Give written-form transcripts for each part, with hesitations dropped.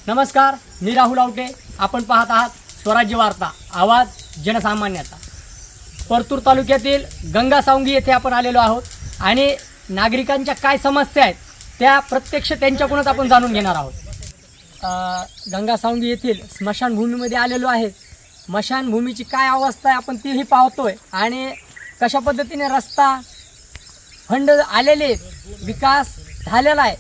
नमस्कार, मी राहुल आवटे. आपण पाहत आहात स्वराज्य वार्ता, आवाज जनसामान्याचा. परतूर तालुक्यातील गंगासावंगी येथे आपण आलेलो आहोत आणि नागरिकांच्या काय समस्या आहेत त्या प्रत्यक्ष त्यांच्याकडूनच आपण जाणून घेणार आहोत. गंगासावंगी येथील स्मशानभूमीमध्ये आलेलो आहे. स्मशानभूमीची काय अवस्था आहे आपण तीही पाहतोय आणि कशा पद्धतीने रस्ता फंड आलेले, विकास झालेला आहे,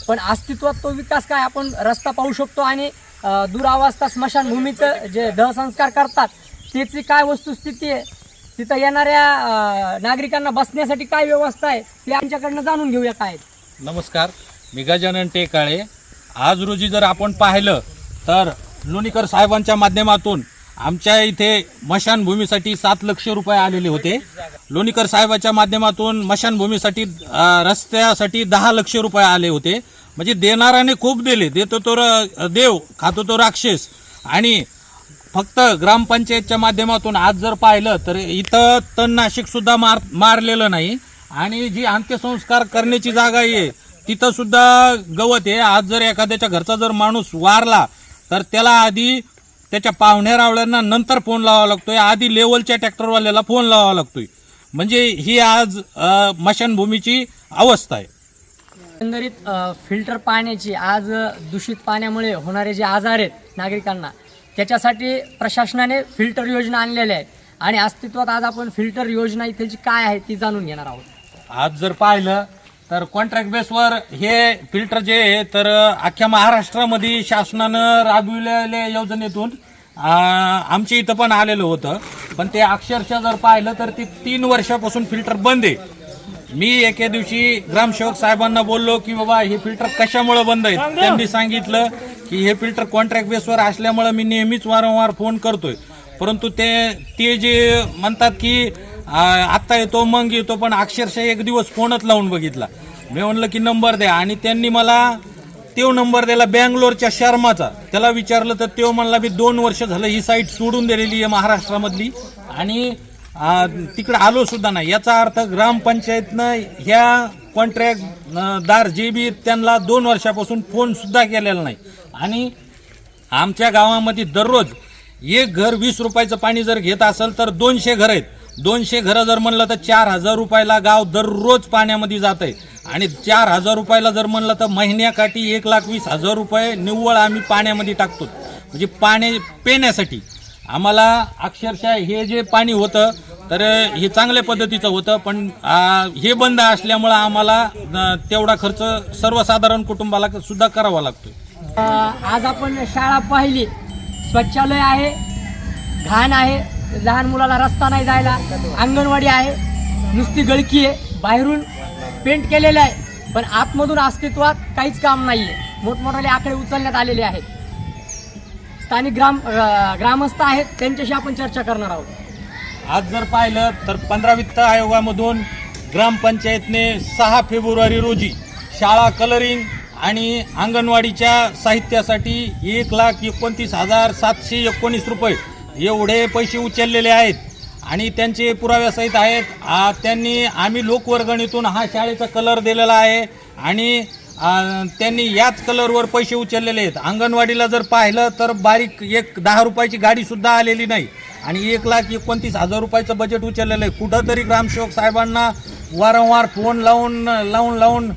पण अस्तित्वात तो विकास काय आपण रस्ता पाहू शकतो आणि दुरावस्था स्मशानभूमीचं जे दहसंस्कार करतात त्याची काय वस्तुस्थिती आहे, तिथं येणाऱ्या नागरिकांना बसण्यासाठी काय व्यवस्था आहे ते आमच्याकडनं जाणून घेऊया. काय नमस्कार, मी गजानन टेकाळे. आज रोजी जर आपण पाहिलं तर लोणीकर साहेबांच्या माध्यमातून आमच्या इथे स्मशानभूमीसाठी 7 लक्ष रुपये आलेले होते. लोणीकर साहेबांच्या माध्यमातून स्मशानभूमीसाठी रस्त्यासाठी 10 लक्ष रुपये आले होते. म्हणजे देणाराने खूप दिले, देतो तो देव, खातो तो राक्षस. आणि फक्त ग्रामपंचायतच्या माध्यमातून आज जर पाहिलं तर इथं तणनाशक सुद्धा मारलेलं नाही आणि जी अंत्यसंस्कार करण्याची जागा आहे तिथं सुद्धा गवत आहे. आज जर एखाद्याच्या घरचा जर माणूस वारला तर त्याला आधी त्याच्या पाहुण्या रावळ्यांना नंतर फोन लावावा लागतोय, आधी लेवलच्या ट्रॅक्टरवाल्याला फोन लावावा लागतोय. म्हणजे ही आज स्मशानभूमीची अवस्था आहे. एकंदरीत फिल्टर पाण्याची आज दूषित पाण्यामुळे होणारे जे आजार आहेत नागरिकांना त्याच्यासाठी प्रशासनाने फिल्टर योजना आणलेल्या आहेत आणि अस्तित्वात आज आपण फिल्टर योजना इथे जी काय आहे ती जाणून घेणार आहोत. आज जर पाहिलं तर कॉन्ट्रॅक्ट बेसवर हे फिल्टर जे आहे तर अख्ख्या महाराष्ट्रामध्ये शासनानं राबविलेल्या योजनेतून आमच्या इथं पण आलेलं होतं, पण ते अक्षरशः जर पाहिलं तर ते 3 वर्षापासून फिल्टर बंद आहे. मी एके दिवशी ग्रामसेवक साहेबांना बोललो की बाबा हे फिल्टर कशामुळे बंद आहेत. त्यांनी सांगितलं की हे फिल्टर कॉन्ट्रॅक्ट बेसवर असल्यामुळे मी नेहमीच वारंवार फोन करतोय, परंतु ते जे म्हणतात की आत्ता येतो मग येतो, पण अक्षरशः एक दिवस फोनच लावून बघितला. मी म्हणलं की नंबर द्या आणि त्यांनी मला तो नंबर दिला बँगलोरच्या शर्माचा. त्याला विचारलं तर तो म्हणला मी 2 वर्ष झालं ही साईट सोडून दिलेली आहे महाराष्ट्रामधली आणि तिकडे आलो सुद्धा नाही. याचा अर्थ ग्रामपंचायतनं ह्या कॉन्ट्रॅक्टदार जे बी त्यांना 2 वर्षापासून फोन सुद्धा केलेला नाही. आणि आमच्या गावामध्ये दररोज एक घर 20 रुपयाचं पाणी जर घेत असेल तर 200 घर आहेत. 200 घरं जर म्हणलं तर 4000 रुपयाला गाव दररोज पाण्यामध्ये जात आहे आणि 4000 रुपयाला जर म्हणलं तर महिन्याकाठी 1,20,000 रुपये निव्वळ आम्ही पाण्यामध्ये टाकतो. म्हणजे पाणी पिण्यासाठी आम्हाला अक्षरशः हे जे पाणी होतं तर हे चांगल्या पद्धतीचं होतं, पण हे बंद असल्यामुळं आम्हाला तेवढा खर्च सर्वसाधारण कुटुंबाला सुद्धा करावा लागतो. आज आपण शाळा पाहिली, शौचालय आहे, घाण आहे, लहान मुलाला रस्ता नाही जायला, अंगणवाडी आहे, नुसती गळकी आहे, बाहेरून पेंट केलेलं आहे, पण आतमधून अस्तित्वात काहीच काम नाही आहे. मोठमोठाले आकडे उचलण्यात आलेले आहेत. स्थानिक ग्रामस्थ आहेत, त्यांच्याशी आपण चर्चा करणार आहोत. आज जर पाहिलं तर 15 वित्त आयोगामधून ग्रामपंचायतने 6 फेब्रुवारी रोजी शाळा कलरिंग आणि अंगणवाडीच्या साहित्यासाठी 1,29,719 रुपये एवढे पैसे उचललेले आहेत आणि त्यांचे पुराव्यासहित आहेत. आम्ही लोकवर्गणीतून हा शाळेचा कलर दिलेला आहे आणि त्यांनी याच कलरवर पैसे उचललेले आहेत. अंगणवाडीला जर पाहिलं तर बारीक 10 रुपयाची गाडी सुद्धा आलेली नाही आणि 1,29,000 रुपयाचं बजेट उचललेलं आहे. कुठंतरी ग्रामसेवक साहेबांना वारंवार फोन लावून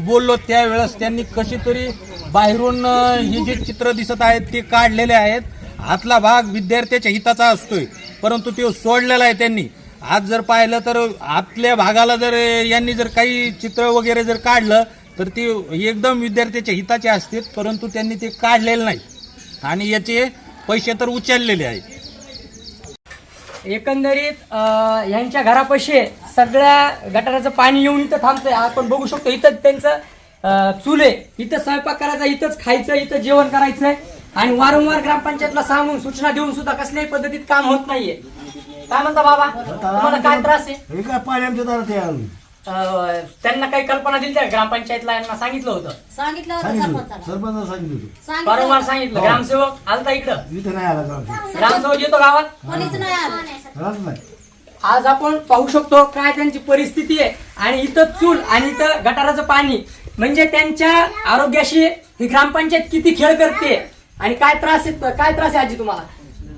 बोललो, त्यावेळेस त्यांनी कशी तरी बाहेरून हे जे चित्र दिसत आहेत ते काढलेले आहेत. आतला भाग विद्यार्थ्याच्या हिताचा असतोय, परंतु तो सोडलेला आहे त्यांनी. आज जर पाहिलं तर आतल्या भागाला जर यांनी जर काही चित्र वगैरे जर काढलं तर ते एकदम विद्यार्थ्याच्या हिताचे असते, परंतु त्यांनी ते काढलेले नाही आणि याचे पैसे तर उचललेले आहेत. एकंदरीत यांच्या घरापाशी सगळ्या गटाराचं पाणी येऊन इथं थांबतंय. आपण बघू शकतो इथं त्यांचं चूल आहे, इथं स्वयंपाक करायचा, इथंच खायचं, इथं जेवण करायचंय आणि वारंवार ग्रामपंचायतला सांगून सूचना देऊन सुद्धा कसल्याही पद्धतीत काम होत नाहीये. काय म्हणता बाबा, तुम्हाला काय त्रास आहे? काय पाणी आमच्या दारात आहे. त्यांना काही कल्पना दिली त्या ग्रामपंचायतला, यांना सांगितलं होतं सरपंच सांगितलं वारंवार सांगितलं. ग्रामसेवक आलता इकडं? इथं नाही आला ग्रामसेवक येतो गावात? नाही. आज आपण पाहू शकतो काय त्यांची परिस्थिती आहे आणि इथं चूल आणि इथं गटाराचं पाणी, म्हणजे त्यांच्या आरोग्याशी ही ग्रामपंचायत किती खेळ करते आणि काय त्रास आहे आजी तुम्हाला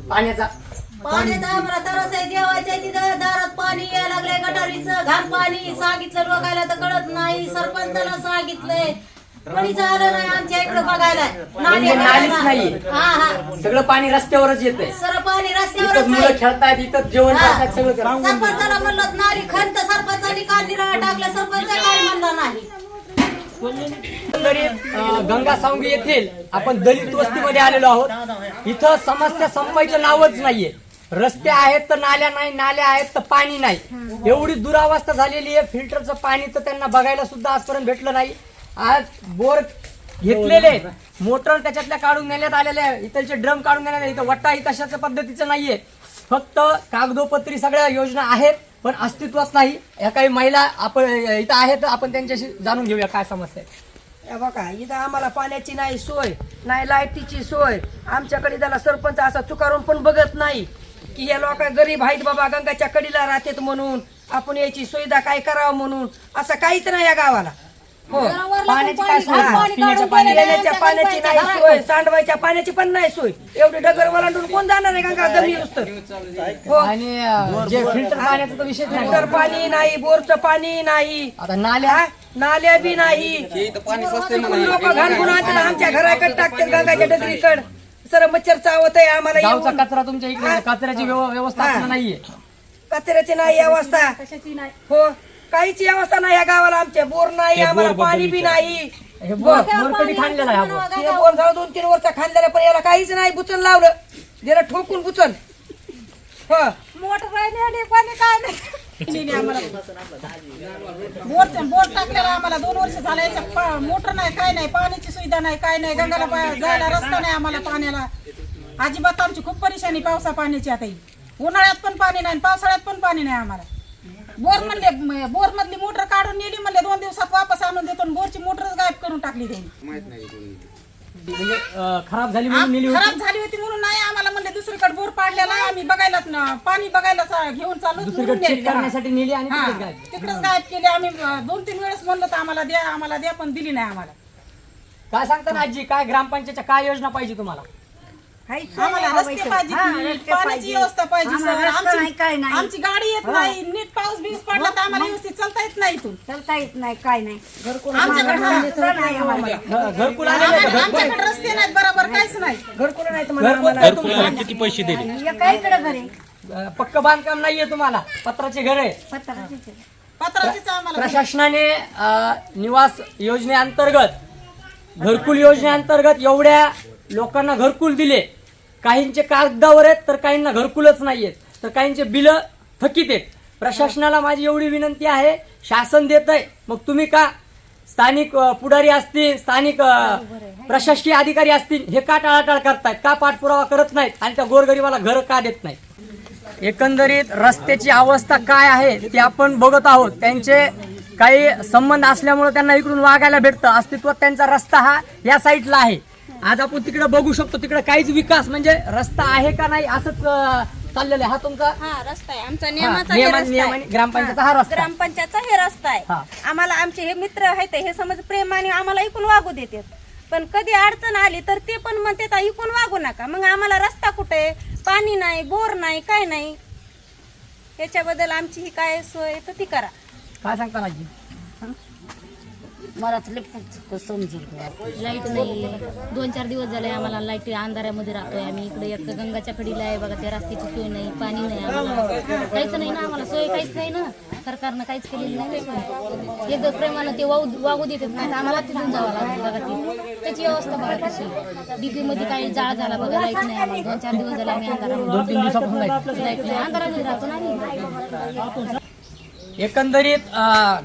पाण्याचा? पाण्याचा आम्हाला त्रास आहे. जेवायच्या तिथं दारात पाणी यायला लागलंय, गटारीचं घाण पाणी. सांगितलं लोकायला तर कळत नाही. सरपंचाला सांगितलंय, कोणीच आलं नाही आमच्या इकडं बघायला. म्हणजे नालीच नाही, हा सगळं पाणी रस्त्यावरच येतंय. सर पाणी इथंच रस्त्यावरच मुलं आहे. खेळतायत, इथंच जेवण करतात, सगळं करतात. सरपंचाला म्हणलं नाली खंत, सरपंचाने काल निराळा टाकला, सरपंच काय म्हणला नाही. गंगा सावंगी येथील आपण दलित वस्तीमध्ये आलेलो आहोत. इथं समस्या संपायचं नावच नाहीये. रस्ते आहेत तर नाल्या नाही, नाल्या आहेत तर पाणी नाही. एवढी दुरावस्था झालेली आहे. फिल्टरचं पाणी तर त्यांना बघायला सुद्धा आजपर्यंत भेटलं नाही. आज बोर घेतलेले, मोटर त्याच्यातल्या काढून नेण्यात आलेल्या, इथलचे ड्रम काढून नेण्यात आले. इथं वट्टा ही तशाच पद्धतीचं नाहीये. फक्त कागदोपत्री सगळ्या योजना आहेत पण अस्तित्वात नाही. या काही महिला आपण इथं आहेत, आपण त्यांच्याशी जाणून घेऊया काय समस्या आहे. हे बघा, इथं आम्हाला पाण्याची नाही सोय, नाही लाईटीची सोय. आमच्याकडे त्याला सरपंच असा चुकारून पण बघत नाही की हे लोक गरीब आहेत बाबा, गंगाच्या कडीला राहतात म्हणून आपण याची सुविधा काय करावं म्हणून. असं काहीच नाही या गावाला. हो, पाण्याची काय सोय? पिण्याच्या पिण्याच्या पाण्याची नाही सोय, सांडवायच्या पाण्याची पण नाही सोय. एवढी डगर वलांडून कोण जाणार आहे गंगा दमी हो. आणि जे फिल्टर पाण्याचा तर विषय नाही. फिल्टर पाणी नाही, बोरचं पाणी नाही, आता नाल्या नाल्या बी नाही. लोक घालून आणतात आमच्या घराकडे टाकतात गंगाच्या डगरीकड. सर मच्छर चावत आहे आम्हाला. गावचा येऊन. कचरा तुमच्या इकडे कचऱ्याची व्यवस्था आपल्याला नाहीये. कचऱ्याची नाही अवस्था, हो काहीच व्यवस्था नाही या गावाला. आमच्या बोर नाही, आम्हाला पाणी बी नाही. हे बोर कधी खाणलेला आहे हा बोर? हे बोर झालं 2-3 वर्ष खाल्लेलं पण याला काहीच नाही. बुचन लावलं, जरा ठोकून बुचन. हो, मोटर पाणी काय नाही. बोर टाकलेला आम्हाला 2 वर्ष झालं. याच्या मोटर नाही, काय नाही, पाण्याची सुविधा नाही, काय नाही. गंगाला जायला रस्ता नाही आम्हाला पाण्याला. अजिबात आमची खूप परेशानी पावसा पाण्याची. आता उन्हाळ्यात पण पाणी नाही, पावसाळ्यात पण पाणी नाही आम्हाला. बोर मधली मोटर काढून नेली म्हणले 2 दिवसात वापस आणून देतो. बोरची मोटरच गायब करून टाकली त्यांनी. म्हणजे खराब झाली म्हणून नेली होती. खराब झाली होती म्हणून नाही आम्हाला म्हणले दुसरीकडे बोर पाडलेला आम्ही बघायला पाणी बघायला घेऊन चालू. दुसरीकडे चेक करण्यासाठी नेली आणि हा, तिकडेच गायब. तिकडेच गायब केली. आम्ही 2-3 वेळेस म्हणलो तर आम्हाला द्या पण दिली नाही आम्हाला. काय सांगता ना आजी, काय ग्रामपंचायतच्या काय योजना पाहिजे तुम्हाला? आम्हाला रस्ते पाहिजे, पाण्याची व्यवस्था पाहिजे सर. आमची गाडी येत नाही. नीट पाऊस बिऊस पडला तर आम्हाला व्यवस्थित चालता येत नाही इथून. चलता येत नाही, काय नाही. घरकुल आलेलं आहे का? आमच्याकडे रस्ते नाहीत बरोबर, काहीच नाही. घरकुल नाही घरकुल आहे तुमचं? किती पैसे दिले? एकाकडे घरे पक्क बांधकाम नाहीये तुम्हाला, पत्राचे घर आहे. पत्राचीच आम्हाला प्रशासनाने निवास योजनेअंतर्गत, घरकुल योजनेअंतर्गत एवढ्या लोकांना घरकुल दिले. काहींचे कागदावर आहेत तर काहींना घरकुलच नाहीयेत, तर काहींचे बिल थकीत आहेत. प्रशासनाला माझी एवढी विनंती आहे, शासन देत आहे मग तुम्ही का स्थानिक पुढारी असतील, स्थानिक प्रशासकीय अधिकारी असतील, हे का टाळाटाळ करतायत, का पाठपुरावा करत नाहीत आणि त्या गोरगरिबाला घर का देत नाहीत? एकंदरीत रस्त्याची अवस्था काय आहे ते आपण बघत आहोत. त्यांचे काही संबंध असल्यामुळे त्यांना इकडून वागायला भेटतं. अस्तित्वात त्यांचा रस्ता हा या साईडला आहे. आज आपण तिकडे बघू शकतो, तिकडे काहीच विकास म्हणजे रस्ता आहे का नाही असंच चाललेलं आहे. हा तुमचा रस्ता आहे आमचा, नियमाने ग्रामपंचायतचा हा रस्ता आहे. ग्रामपंचायतचा हे रस्ता आहे. हा. आम्हाला आमचे हे मित्र आहेत हे समज प्रेमाने आम्हाला इकून वागू देतात. पण कधी अडचण आली तर ते पण म्हणतात इकून वागू नका. मग आम्हाला रस्ता कुठे, पाणी नाही, बोर नाही, काय नाही. याच्याबद्दल आमची ही काय सोय तर ती करा. काय सांगता आजी? मला समजून लाईट नाही. 2-4 दिवस झाले आम्हाला लाईट अंधाऱ्यामध्ये राहतोय आम्ही. इकडे एक गंगाच्या कडीला आहे बघा, त्या रस्त्याची सोय नाही, पाणी नाही, आम्हाला काहीच नाही ना. आम्हाला सोय काहीच नाही ना, सरकारनं काहीच केलेली नाही सोय. एकदा प्रेमानं ते वागू देतात नाही, आम्हाला तिथून जावं लागतं बघा. ती त्याची व्यवस्था बघा कशी. डीपी मध्ये काही जाळ झाला बघा, लाईट नाही आम्हाला. 2-4 दिवस झाले आम्ही अंधारामध्ये, 2-3 दिवसापासून लाईट नाही, अंधारामध्ये राहतो ना आम्ही. एकंदरीत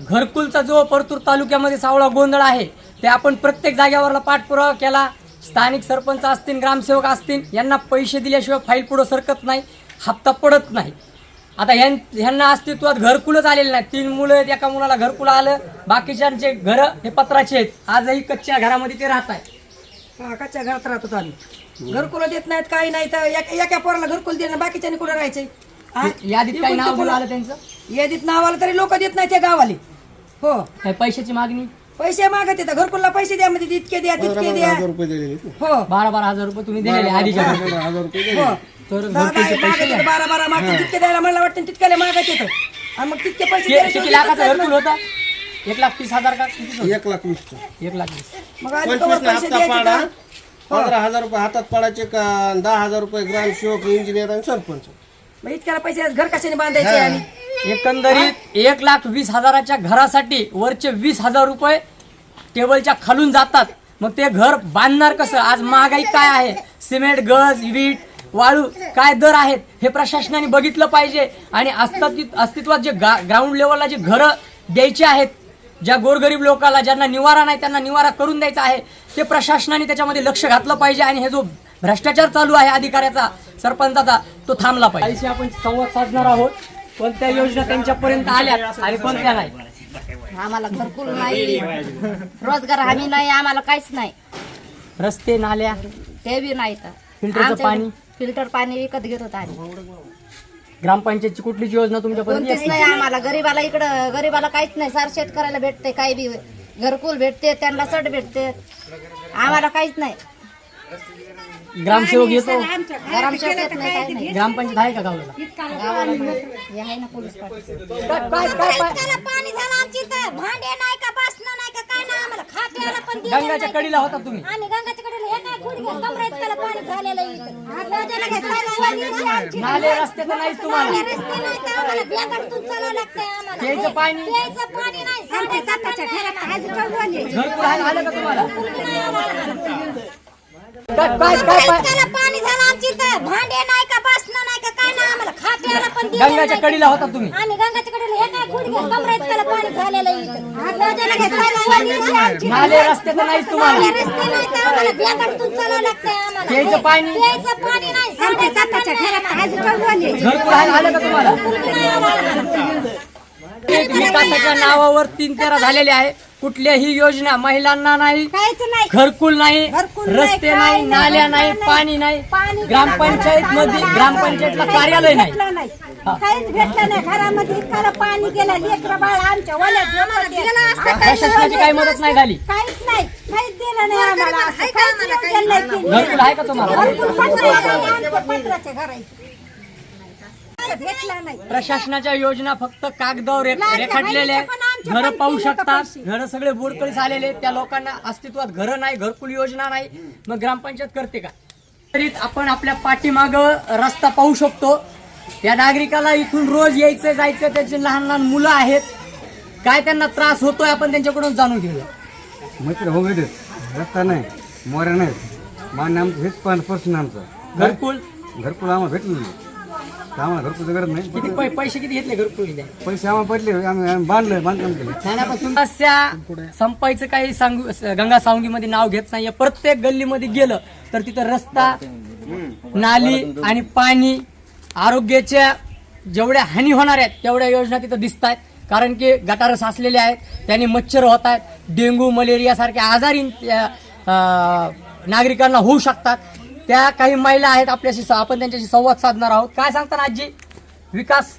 घरकुलचा जो परतूर तालुक्यामध्ये सावळा गोंधळ आहे ते आपण प्रत्येक जागेवरला पाठपुरावा केला. स्थानिक सरपंच असतील, ग्रामसेवक असतील, यांना पैसे दिल्याशिवाय फाईल पुढे सरकत नाही, हप्ता पडत नाही. आता ह्यांना अस्तित्वात घरकुलच आलेले नाही. 3 मुलं आहेत, एका मुलाला घरकुल आलं, बाकीच्यांचे घर हे पत्राचे आहेत. आजही कच्च्या घरामध्ये ते राहत आहे. कच्च्या घरात राहतो आम्ही. घरकुल देत नाहीत, काही नाही. तर एका पोराला घरकुल देणं, बाकीच्याने कुठं राहायचंय? यादीत काही नाव आलं त्यांचं? यादीत नाव आलं तरी लोक देत नाही त्या गावाले. हो, काही पैशाची मागणी? पैसे मागत येतात घरकुलला पैसे द्या म्हणजे इतके द्या तितके द्या हो 12,000 रुपये तुम्ही दिलेले आधीच्या वर्षी. हो तर दादा घरकुलचे मागत पैसे येतं 12 मागते तितके द्यायला मला वाटतं तितक्याला मागत येतं आणि मग तितके पैसे किती द्यायला लाखाचं देतच घरकुल नाही. होतं? 1,30,000 का किती होतं? 1,20,000 1,20,000. मग आधी कवर पैसे द्यायचे का? 15,000 रुपये हातात पडायचे का 10,000 रुपये ग्रामसेवक इंजिनियर आणि सरपंच. मग इतक्याला पैसे घर कशाने बांधायचे आणि एकंदरीत 1,20,000च्या घरासाठी वरचे 20,000 रुपये टेबलच्या खालून जातात. मग ते घर बांधणार कसं? आज महागाई काय आहे, सिमेंट, गज, वीट, वाळू काय दर आहेत हे प्रशासनाने बघितलं पाहिजे. आणि अस्तित्वात जे ग्राउंड लेवलला जे घरं द्यायचे आहेत, ज्या गोरगरीब लोकांना ज्यांना निवारा नाही त्यांना निवारा करून द्यायचा आहे, ते प्रशासनाने त्याच्यामध्ये लक्ष घातलं पाहिजे. आणि हे जो भ्रष्टाचार चालू आहे अधिकाऱ्याचा, सरपंचाचा, तो थांबला पाहिजे. आपण संवाद साधणार आहोत. कोणत्या योजना त्यांच्यापर्यंत आल्या आणि कोणत्या नाही. आम्हाला घरकुल नाही, रोजगार हमी नाही, आम्हाला काहीच नाही. रस्ते, नाल्या, ते बी नाही तर फिल्टरचं पाणी, फिल्टर पाणी विकत घेत होत आम्ही. ग्रामपंचायतची कुठलीच योजना तुमच्यापर्यंत कोणतीच नाही आम्हाला. गरीबाला काहीच नाही. सार शेतकऱ्याला भेटते, काही बी घरकुल भेटते, त्यांना चढ भेटते, आम्हाला काहीच नाही. ग्रामसेवक येतो, ग्रामसेवक येत नाही, काही नाही. ग्रामपंचायत आहे का गावाला? गावाला नाही. हे आहे ना पोलीस पाटील. काय पाणी झालं आमची तर भांडे नाही का बसणं नाही का काय नाही आम्हाला खात्याला पण दिलं गंगाच्या नाही. कडीला होता तुम्ही? आणि गंगाच्या कडेला हे काय गुडघे कमरेत पाणी झालेलं इथं. रोजाला घ्यायला वाली आमची. नाले रस्ते तर नाहीच तुम्हाला. नाले रस्ते नाही तर आम्हाला बॅगातून चालावं लागतंय आम्हाला. प्यायचं पाणी? प्यायचं पाणी नाही. साडेसाताच्या घरात घरकुल आलं का तुम्हाला? त्याला पाणी झालं आमची तर भांडे नाही का बसणं नाही का काय नाही आम्हाला खात्याला पण दिलं गंगाच्या नाही. कडीला होता तुम्ही? आणि गंगाच्या कडेला हे काय गुडघे कमरेत पाणी झालेलं इथं. रोजाला घ्यायला वाली आमची. नाले रस्ते तर नाहीच तुम्हाला. नाले रस्ते नाही तर आम्हाला बॅगातून चालावं लागतंय आम्हाला. प्यायचं पाणी? प्यायचं पाणी नाही. साडेसाताच्या घरात घरकुल आलं का तुम्हाला? विकासाच्या नावावर 3-13 झालेले आहे. कुठल्याही योजना महिलांना नाही, काहीच नाही. घरकुल नाही, घरकुल नाही, रस्ते नाही, काही नाही, नाल्या नाही, नाही. पाणी नाही, पाणी ग्रामपंचायत मध्ये ग्रामपंचायतला कार्यालय नाही. भेटलं नाही. काहीच भेटलं नाही. घरामध्ये इतकाला पाणी गेलं. लेकरं बाळ आमच्या वल्यात प्रशासनाची काही मदत नाही झाली. काहीच नाही. काहीच दिलं नाही आम्हाला. असं काहीच योजना नाही केली. घरकुल आहे का तुम्हाला? घरकुल पत्राचं आहे. आमच्या पत्राचे घर आहे. भेटलं नाही. प्रशासनाच्या योजना फक्त कागदावर रेखाटलेल्या आहेत. घरं पाहू शकतात. घरं सगळे बोरकळीस आलेले आहेत. त्या लोकांना अस्तित्वात घरं नाही, घरकुल योजना नाही. मग ग्रामपंचायत करते का? तरी आपण आपल्या पाठीमाग रस्ता पाहू शकतो. या नागरिकाला इथून रोज यायचं जायचं, त्यांचे लहान लहान मुलं आहेत. काय त्यांना त्रास होतोय आपण त्यांच्याकडून जाणून घेऊया. मैत्री हो गए रस्ता नाही, मोऱ्या नाहीत. मान्य आमचं हेच प्रश्न आमचा. घरकुल घरकुल आम्हाला भेटलं नाही. आम्हाला घरकुल गरज नाही. किती पैसे किती घेतले घरकुल द्या? पैसे आम्हाला पडले, आम्ही बांधलं, बांधकाम केलं. समस्या संपायचं काही सांगू गंगा सावंगीमध्ये नाव घेत नाहीये. प्रत्येक गल्लीमध्ये गेलं तर तिथं रस्ता, नाली आणि पाणी, आरोग्याच्या जेवढ्या हानी होणार आहेत तेवढ्या योजना तिथं दिसत आहेत. कारण की गटारं साचलेले आहेत, त्याने मच्छर होत आहेत. डेंग्यू, मलेरिया सारखे आजारी नागरिकांना होऊ शकतात. त्या काही महिला आहेत आपल्याशी, आपण त्यांच्याशी संवाद साधणार आहोत. काय सांगता आजी, विकास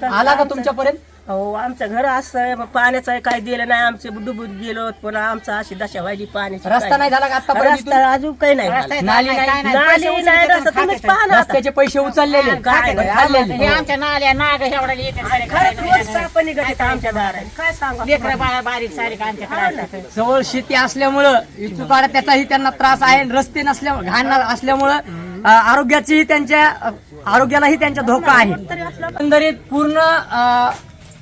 आला का तुमच्यापर्यंत? हो, आमचं घर असं पाण्याचं काही दिलं नाही. आमचे डुबून गेलो पण आमचं अशी दशा व्हायची पाण्याची. रस्ता नाही झाला का आतापर्यंत? रस्ता अजून काही नाही झालं. नाली नाही, नाली नाही, रस्ता तुम्हीच पाहा ना आता. रस्त्याचे पैसे उचललेले खाल्लेले. आमच्या नाल्या नाग एवढ्या खरंच रोज साप निघत आमच्या दारात. काय सांगा बारीक सारीक आमच्या जवळ शेती असल्यामुळं इचुकाडा त्याचाही त्यांना त्रास आहे. रस्ते नसल्यामुळे, घाण असल्यामुळं आरोग्याची त्यांच्या आरोग्यालाही त्यांचा धोका आहे. एकंदरीत पूर्ण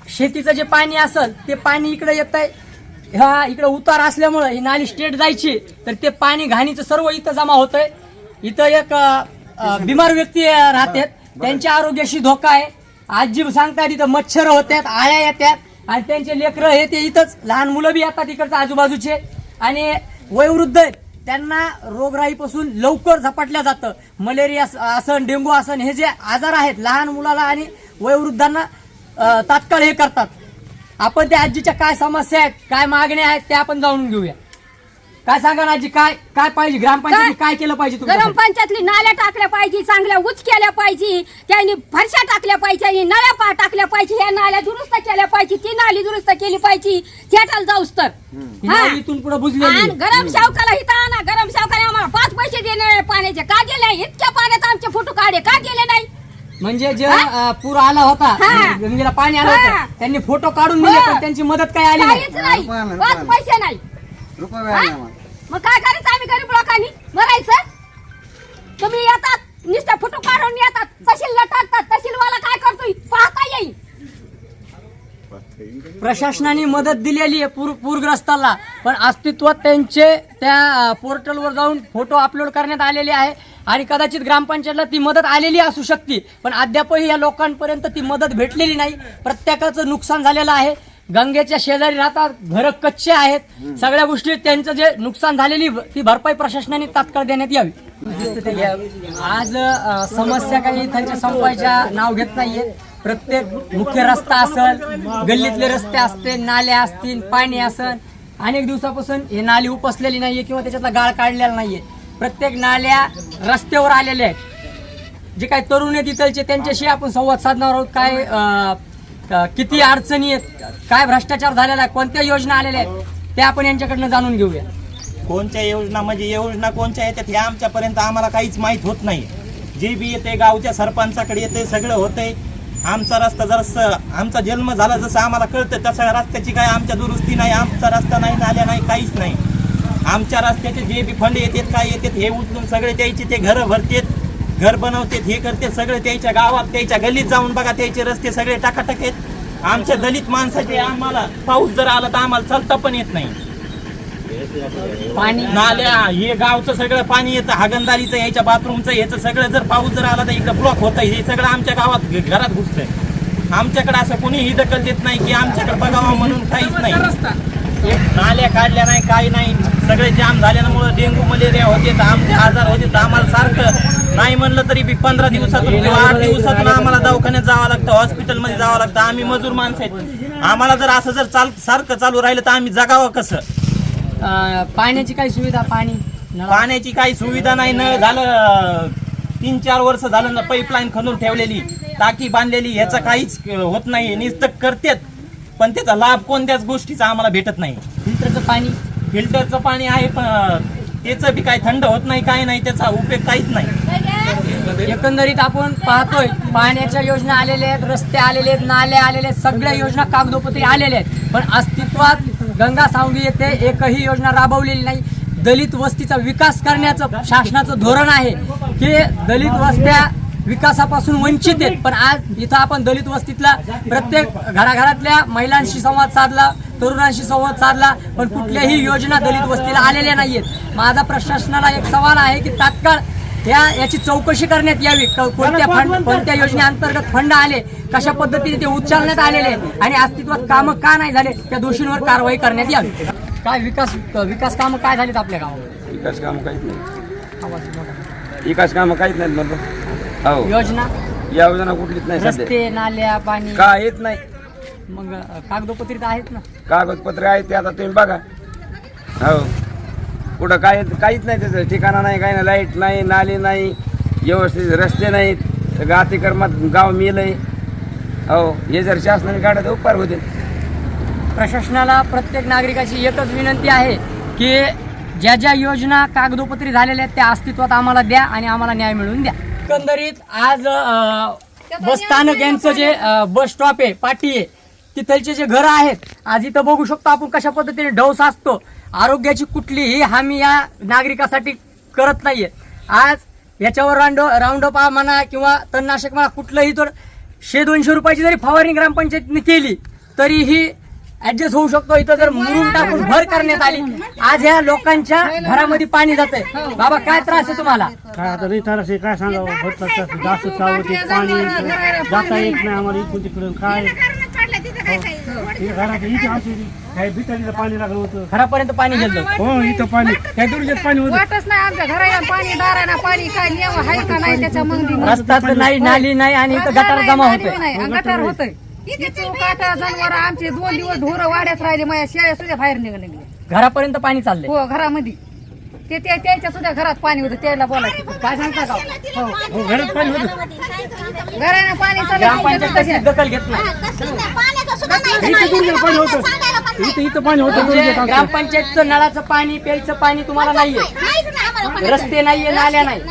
शेतीचं जे पाणी असेल ते पाणी इकडे येत आहे. ह्या इकडे उतार असल्यामुळं ही नाली स्ट्रेट जायची तर ते पाणी घाणीचं सर्व इथं जमा होतंय. इथं एक बिमार व्यक्ती राहतात, त्यांच्या आरोग्याशी धोका आहे. आजी सांगतात इथं मच्छर होतात, आळ्या येतात आणि त्यांचे लेकरं हे ते इथंच, लहान मुलं बी येतात इकडचं आजूबाजूचे. आणि वयोवृद्ध आहेत, त्यांना रोगराईपासून लवकर झपाटल्या जातं. मलेरिया आसन, डेंग्यू आसन हे जे आजार आहेत लहान मुलाला आणि वयोवृद्धांना तात्काळ हे करतात. आपण त्या आजीच्या काय समस्या आहेत, काय मागण्या आहेत त्या आपण जाणून घेऊया. काय सांगा ना आजी, काय काय पाहिजे ग्रामपंचायती काय केलं पाहिजे तुमच्यासाठी? ग्रामपंचायतली नाल्या टाकल्या पाहिजे, चांगल्या उच केल्या पाहिजे, त्यांनी फरशा टाकल्या पाहिजे आणि नळ्या टाकल्या पाहिजे, ह्या नाल्या दुरुस्त केल्या पाहिजे, ती नाली दुरुस्त केली पाहिजे थिएटर जाऊस तर. ही नाली इथून पुढे बुजलेली आहे. आणि गरम शावकाला इथं आणा, गरम शावकाने आम्हाला 5 पैसे देणे नाही पाण्याचे, का दिले नाही? इतक्या पाण्यात आमचे फोटो काढे का दिले नाही? म्हणजे जे पूर आला होता, हा. गंगेला पाणी आलं हा. होतं, त्यांनी फोटो काढून दिले, पण त्यांची मदत काय आली नाही. काहीच नाही, 5 पैसे नाही. रुपये वेळ नाही आम्हाला. मग काय करायचं आम्ही गरीब लोकांनी? मरायचं? तुम्ही येतात नुसतं फोटो काढून येतात, तहसीलला टाकतात, तहसीलवाला काय करतोय पाहता येईल. प्रशासनाने मदत दिलेली आहे पूरग्रस्तांना, पण अस्तित्वात त्यांचे त्या पोर्टलवर जाऊन फोटो अपलोड करण्यात आलेले आहे आणि कदाचित ग्रामपंचायतला ती मदत आलेली असू शकते, पण अद्यापही या लोकांपर्यंत ती मदत भेटलेली नाही. प्रत्येकाचं नुकसान झालेलं आहे. गंगेच्या शेजारी राहतात, घरं कच्चे आहेत, सगळ्या गोष्टी त्यांचं जे नुकसान झालेली ती भरपाई प्रशासनाने तात्काळ देण्यात यावी. आज समस्या काही त्यांच्या संपायच्या नाव घेत नाहीये. प्रत्येक मुख्य रस्ता असेल, गल्लीतले रस्ते असतील, नाल्या असतील, पाणी असेल, अनेक दिवसापासून हे नाली उपसलेली नाहीये किंवा त्याच्यातला गाळ काढलेला नाहीये. प्रत्येक नाल्या रस्त्यावर आलेल्या आहेत. जे काही तरुण आहेत इथलचे त्यांच्याशी आपण संवाद साधणार आहोत. काय किती अडचणी आहेत, काय भ्रष्टाचार झालेला आहे, कोणत्या योजना आलेल्या आहेत ते आपण यांच्याकडनं जाणून घेऊया. कोणत्या योजना म्हणजे योजना कोणत्या येतात हे आमच्यापर्यंत आम्हाला काहीच माहीत होत नाही. जे बी येते गावच्या सरपंचाकडे येते, सगळं होतंय. आमचा रस्ता जसं आमचा जन्म झाला जसं आम्हाला कळतं तसं रस्त्याची काय आमच्या दुरुस्ती नाही, आमचा रस्ता नाही, नाल्या नाही, काहीच नाही. आमच्या रस्त्याचे जे बी फंड येतात काय येतात हे उचलून सगळे त्याचे ते घरं भरतेत, घर बनवतात, हे करते सगळे त्याच्या गावात त्याच्या गल्लीत जाऊन बघा त्याचे रस्ते सगळे टाकाटक आहेत. आमच्या दलित माणसाचे आम्हाला पाऊस जर आला तर आम्हाला चालता पण येत नाही. पाणी नाल्या हे गावचं सगळं पाणी येतं, हागणदारीचं याच्या बाथरूमचं याचं सगळं जर पाऊस जर आला तर इकडं ब्लॉक होतं. हे सगळं आमच्या गावात घरात घुसतंय. आमच्याकडे असं कोणीही दखल देत नाही की आमच्याकडे बघावं म्हणून काहीच नाही. नाल्या काढल्या नाही, काही नाही, सगळे जाम झाल्यामुळे डेंग्यू मलेरिया होते, आमचे आजार होते. तर आम्हाला सारखं नाही म्हणलं तरी बी 15 दिवसातून किंवा 8 दिवसातून आम्हाला दवाखान्यात जावं लागतं, हॉस्पिटलमध्ये जावं लागतं. आम्ही मजूर माणसं आहेत. आम्हाला जर असं जर सारखं चालू राहिलं तर आम्ही जगावं कसं? पाण्याची काही सुविधा, पाण्याची काही सुविधा नाही. नळ झालं 3-4 वर्ष झालं ना, पाईपलाईन खणून ठेवलेली, टाकी बांधलेली, ह्याचं काहीच होत नाही. नुसतं करतेत पण त्याचा लाभ कोणत्याच गोष्टीचा आम्हाला भेटत नाही. फिल्टरचं पाणी आहे पण त्याचं बी काही थंड होत नाही, काही नाही, त्याचा उपयोग काहीच नाही. एकंदरीत आपण पाहतोय पाण्याच्या योजना आलेल्या आहेत, रस्ते आलेले आहेत, नाल्या आलेल्या आहेत, सगळ्या योजना कागदोपत्री आलेल्या आहेत, पण अस्तित्वात गंगासावंगी येथे एकही योजना राबवलेली नाही. दलित वस्तीचा विकास करण्याचं शासनाचं धोरण आहे की दलित वस्त्या विकासापासून वंचित आहेत, पण आज इथं आपण दलित वस्तीतला प्रत्येक घराघरातल्या महिलांशी संवाद साधला, तरुणांशी संवाद साधला, पण कुठल्याही योजना दलित वस्तीला आलेल्या नाहीयेत. माझा प्रशासनाला एक सवाल आहे की तात्काळ याची चौकशी करण्यात यावी. कोणत्या योजनेअंतर्गत फंड आले, कशा पद्धतीने ते उचलण्यात आलेले आणि अस्तित्वात कामं का नाही झाले, त्या दोषींवर कारवाई करण्यात यावी. काय विकास कामं काय झालीत आपल्या गावात? विकास काम काहीच नाही. विकास काम काहीच नाहीत म्हणतो. हो, योजना कुठलीच नाही. रस्ते, नाल्या, पाणी काय येत नाही. मग कागदोपत्री तर आहेत ना? कागदपत्र आहेत ते आता तुम्ही बघा. हो, कुठं काहीच नाही, त्याचं ठिकाणा नाही, काही नाही, लाईट नाही, नाली नाही, व्यवस्थित रस्ते नाहीत, सगळं अतिक्रमात गाव मेलंय. हो, हे जर शासनाने काढत उपकार होते. प्रशासनाला प्रत्येक नागरिकाची एकच विनंती आहे की ज्या ज्या योजना कागदोपत्री झालेल्या आहेत त्या अस्तित्वात आम्हाला द्या आणि आम्हाला न्याय मिळवून द्या. एकंदरीत आज बस स्थानक यांचं जे बस स्टॉप आहे, पाटी आहे, तिथलचे जे घरं आहेत, आज इथं बघू शकतो आपण कशा पद्धतीने डौस असतो. आरोग्याची कुठलीही हमी या नागरिकासाठी करत नाहीये. आज याच्यावर राऊंड अप म्हणा किंवा तणनाशक म्हणा, कुठलंही तर 100-200 रुपयाची जरी फवारणी ग्रामपंचायतीने केली तरीही ऍडजस्ट होऊ शकतो. इथं जर मुरुम टाकून भर करण्यात आली, आज ह्या लोकांच्या घरामध्ये पाणी जातंय. बाबा काय त्रास आहे तुम्हाला? काय आता रिटायरचे काय सांगावं, जास्त चावते, पाणी जाता येत नाही आम्हाला इकडून तिकडून. काय घरात इथे आमची काय भितारीला पाणी लागलं होतं, घरापर्यंत पाणी गेलं. हो, इथं पाणी काय दुरुस्त पाणी होतं. वाटच नाही आमच्या घराला पाणी, दाराला पाणी, काय नियम आहे का नाही त्याच्या मग रस्ता तर नाही, नाली नाही आणि इथं गटार जमा होतोय. गटार होतोय. जनावर आमचे 2 दिवस ढोरं वाड्यात राहिले, माझ्या शेळ्या सुद्धा बाहेर निघाले. घरापर्यंत पाणी चाललंय. हो घरामध्ये ते त्याच्या सुद्धा घरात पाणी होतं त्याला बोलायचं काय सांगता का हो घरात पाणी होतं घरानं पाणी ग्रामपंचायत तशी दखल घेत नाही. इथं गुडघ्याला पाणी होतं इथं पाणी होतं म्हणजे गुडघ्यात. ग्रामपंचायतचं नळाचं पाणी प्यायचं पाणी तुम्हाला नाहीये, रस्ते नाहीये, नाल्या नाही.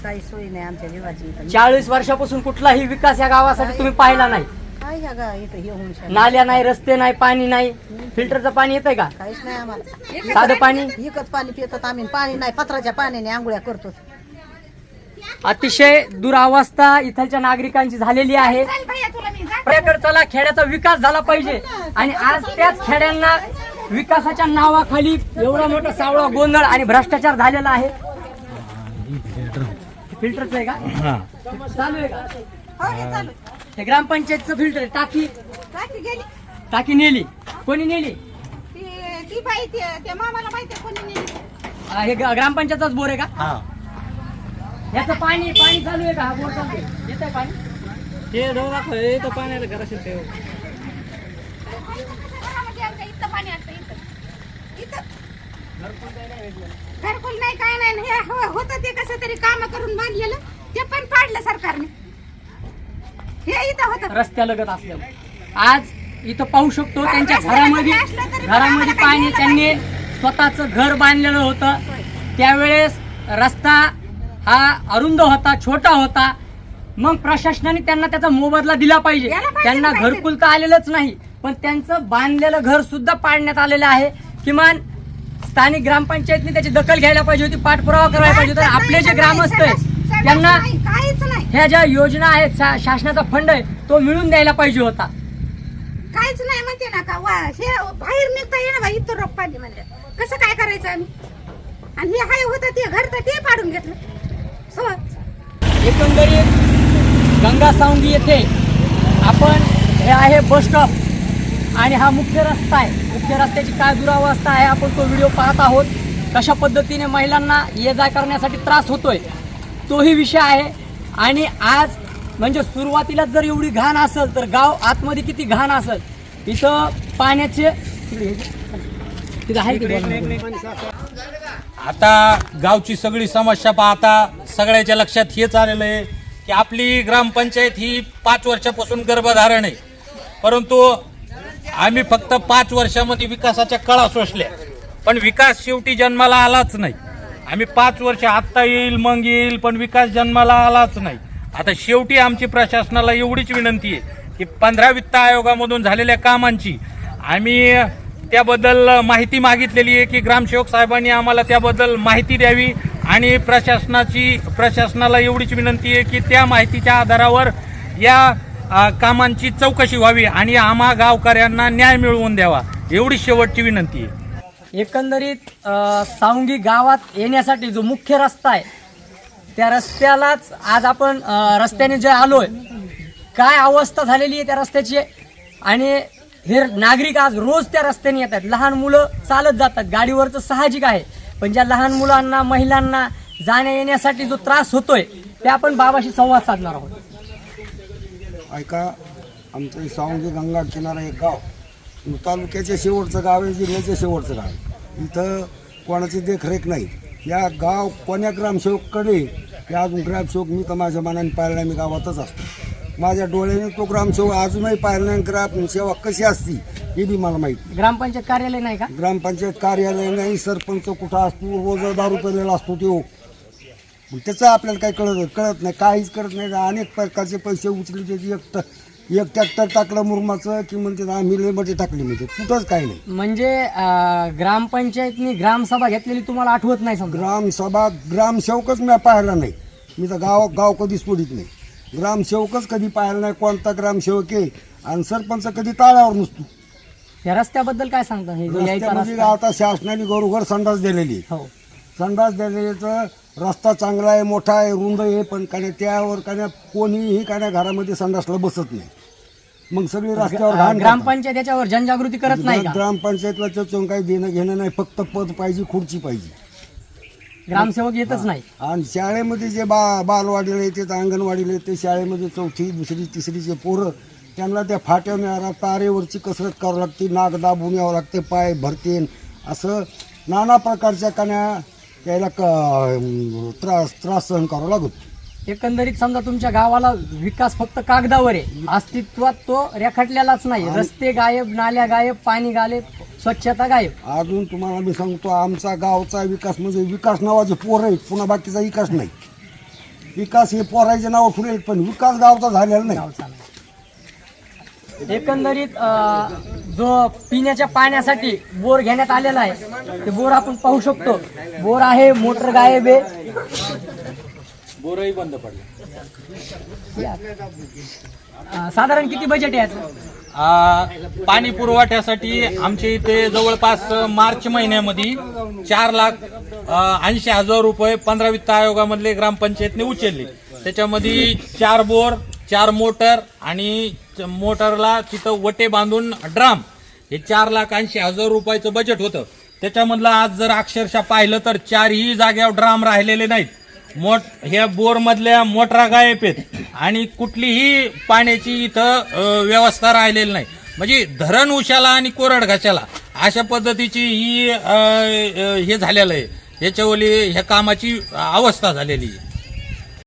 काही सोय नाही आमच्या जीवाची 40 वर्षापासून कुठलाही विकास या गावासाठी तुम्ही पाहिला नाही. काय इथं हे होऊन नाल्या नाही, रस्ते नाही, पाणी नाही. फिल्टरचं पाणी येतंय का? काहीच नाही आम्हाला साधं पाणी विकत पाणी पितात आम्ही पाणी नाही पत्राच्या पाण्याने आंघोळ्या करतो अतिशय दुरावस्था इथलच्या नागरिकांची झालेली आहे. आपल्याकडे चला खेड्याचा विकास झाला पाहिजे आणि आज त्याच खेड्यांना विकासाच्या नावाखाली एवढा मोठा सावळा गोंधळ आणि भ्रष्टाचार झालेला आहे. फिल्टरचं आहे का? चालू आहे का? हे ग्रामपंचायतचं फिल्टर टाकी टाकी नेली. कोणी नेली? हे ग्रामपंचायतचाच बोर आहे का? याचं पाणी चालू आहे का? हा बोर चालू आहे, येत आहे पाणी? घरकुल नाही काय नाही हे होतं ते कसं तरी काम करून बांधलेलं ते पण पाडलं सरकारने. हे इथं होतं रस्त्यालगत असल्यामुळे आज इथं पाहू शकतो त्यांच्या घरामध्ये पाणी. त्यांनी स्वतःचं घर बांधलेलं होतं. त्यावेळेस रस्ता हा अरुंद होता, छोटा होता. मग प्रशासनाने त्यांना त्याचा मोबदला दिला पाहिजे. त्यांना घरकुल तर आलेलंच नाही, पण त्यांचं बांधलेलं घर सुद्धा पाडण्यात आलेलं आहे. किमान स्थानिक ग्रामपंचायतने त्याची दखल घ्यायला पाहिजे होती, पाठपुरावा करायला पाहिजे होता. आपले जे ग्रामस्थ आहेत त्यांना ह्या ज्या योजना आहेत, शासनाचा फंड आहे तो मिळून द्यायला पाहिजे होता. काहीच नाही म्हणते ना का हे बाहेर निघता येणं बाई इथं रोप पाणी म्हणलं कसं काय करायचं आम्ही. आणि हे हाय होतं ते घर तर ते पाडून घेतलं. एकंदरीत गंगासावंगी येथे आपण हे आहे बस स्टॉप आणि हा मुख्य रस्ता आहे. मुख्य रस्त्याची काय दुरावस्था आहे आपण तो व्हिडिओ पाहत आहोत. कशा पद्धतीने महिलांना ये जा करण्यासाठी त्रास होतोय तोही विषय आहे. आणि आज म्हणजे सुरुवातीला जर एवढी घाण असेल तर गाव आतमध्ये किती घाण असेल. इथं पाण्याचे तिथं आहे की आता गावची सगळी समस्या पाहता सगळ्याच्या लक्षात हेच आलेलं आहे की आपली ग्रामपंचायत ही 5 वर्षापासून गर्भधारण आहे. परंतु आम्ही फक्त 5 वर्षामध्ये विकासाच्या कळा सोसल्या, पण विकास शेवटी जन्माला आलाच नाही. आम्ही 5 वर्ष आत्ता येईल मग येईल, पण विकास जन्माला आलाच नाही. आता शेवटी आमची प्रशासनाला एवढीच विनंती आहे की 15 वित्त आयोगामधून झालेल्या कामांची आम्ही त्याबद्दल माहिती मागितलेली आहे की ग्रामसेवक साहेबांनी आम्हाला त्याबद्दल माहिती द्यावी. आणि प्रशासनाला एवढीच विनंती आहे की त्या माहितीच्या आधारावर या कामांची चौकशी व्हावी आणि आम्हा गावकऱ्यांना न्याय मिळवून द्यावा, एवढी शेवटची विनंती आहे. एकंदरीत सावंगी गावात येण्यासाठी जो मुख्य रस्ता आहे त्या रस्त्यालाच आज आपण रस्त्याने जे आलोय, काय अवस्था झालेली आहे त्या रस्त्याची. आणि हे नागरिक आज रोज त्या रस्त्याने येतात. लहान मुलं चालत जातात, गाडीवरचं साहजिक आहे, पण ज्या लहान मुलांना महिलांना जाण्या येण्यासाठी जो त्रास होतोय ते आपण बाबाशी संवाद साधणार आहोत. ऐका, आमचं सावंगी गंगा किनारा एक गाव तालुक्याच्या शेवटचं गाव आहे, जिल्ह्याच्या शेवटचं गाव आहे. इथं कोणाची देखरेख नाही. या गाव कोण्या ग्रामसेवककडे या अजून ग्रामसेवक मी तर माझ्या मनाने पाहिला नाही. मी गावातच असतो, माझ्या डोळ्याने तो ग्रामसेवक अजूनही पाहिला नाही. ग्रामसेवा कशी असती हे बी मला माहिती. ग्रामपंचायत कार्यालय नाही का? ग्रामपंचायत कार्यालय नाही, सरपंच कुठं असतो, रोज दारू पेलेला असतो तो. त्याचं आपल्याला काही कळत नाही, काहीच करत नाही. अनेक प्रकारचे पैसे उचले त्याची एक ट्रॅक्टर टाकलं मुरमाचं की म्हणते आम्ही लेमध्ये टाकली, म्हणजे कुठंच काही नाही. म्हणजे ग्रामपंचायतनी ग्रामसभा घेतलेली तुम्हाला आठवत नाही? ग्रामसभा ग्रामसेवकच मी पाहिला नाही. मी तर गाव कधीच सोडित नाही. ग्रामसेवकच कधी पाहिला नाही. कोणता ग्रामसेवक आहे आणि सरपंच कधी ताळ्यावर नसतो. या रस्त्याबद्दल काय सांगता? रस्त्यामध्ये आता शासनाने घरोघर संडास दिलेली. हो, संडास दिलेल्याचं रस्ता चांगला आहे, मोठा आहे, रुंद आहे, पण काय त्यावर काय कोणीही काय घरामध्ये संडासला बसत नाही. मग सगळी रस्त्यावर घाण. ग्रामपंचायत याच्यावर जनजागृती करत नाही का? ग्रामपंचायतला त्याच्यावर काही देणं घेणं नाही. फक्त पद पाहिजे, खुर्ची पाहिजे, ग्रामसेवक येतच नाही. आणि शाळेमध्ये जे बालवाडीला येते, अंगणवाडीला येते, शाळेमध्ये 4थी 2री 3रीचे पोरं त्यांना त्या फाट्या न्यावं लागतं, आरेवरची कसरत करावं लागते, नाक दाबून यावं लागते, पाय भरतीन, असं नाना प्रकारच्या कण्या त्याला त्रास सहन करावा लागतो. एकंदरीत समजा तुमच्या गावाला विकास फक्त कागदावर आहे, अस्तित्वात तो रेखाटलेलाच नाही. रस्ते गायब, नाल्या गायब, पाणी गायब, स्वच्छता गायब. अजून तुम्हाला मी सांगतो, आमचा गावचा विकास म्हणजे विकास नावाचे पोर आहेत, पुन्हा बाकीचा विकास नाही. विकास हे पोराचे नाव ठेवले, पण विकास गावचा झालेला नाही. एकंदरीत जो पिण्याच्या पाण्यासाठी बोर घेण्यात आलेला आहे, ते बोर आपण पाहू शकतो. बोर आहे, मोटर गायब आहे, बोरही बंद पडले. साधारण किती बजेट आहे याचं? पाणी पुरवठ्यासाठी आमच्या इथे जवळपास मार्च महिन्यामध्ये 4,80,000 रुपये 15 वित्त आयोगामधले ग्रामपंचायतने उचलले. त्याच्यामध्ये 4 बोर, 4 मोटर आणि मोटरला तिथं वटे बांधून ड्राम, हे 4,80,000 रुपयाचं बजेट होतं. त्याच्यामधलं आज जर अक्षरशः पाहिलं तर 4ही जाग्यावर ड्राम राहिलेले नाहीत. ह्या बोर मधल्या मोटरा गायब आहेत आणि कुठलीही पाण्याची इथं व्यवस्था राहिलेली नाही. म्हणजे धरण उशाला आणि कोरड घाशाला अशा पद्धतीची ही हे झालेलं आहे. ह्याच्यावली ह्या कामाची अवस्था झालेली आहे.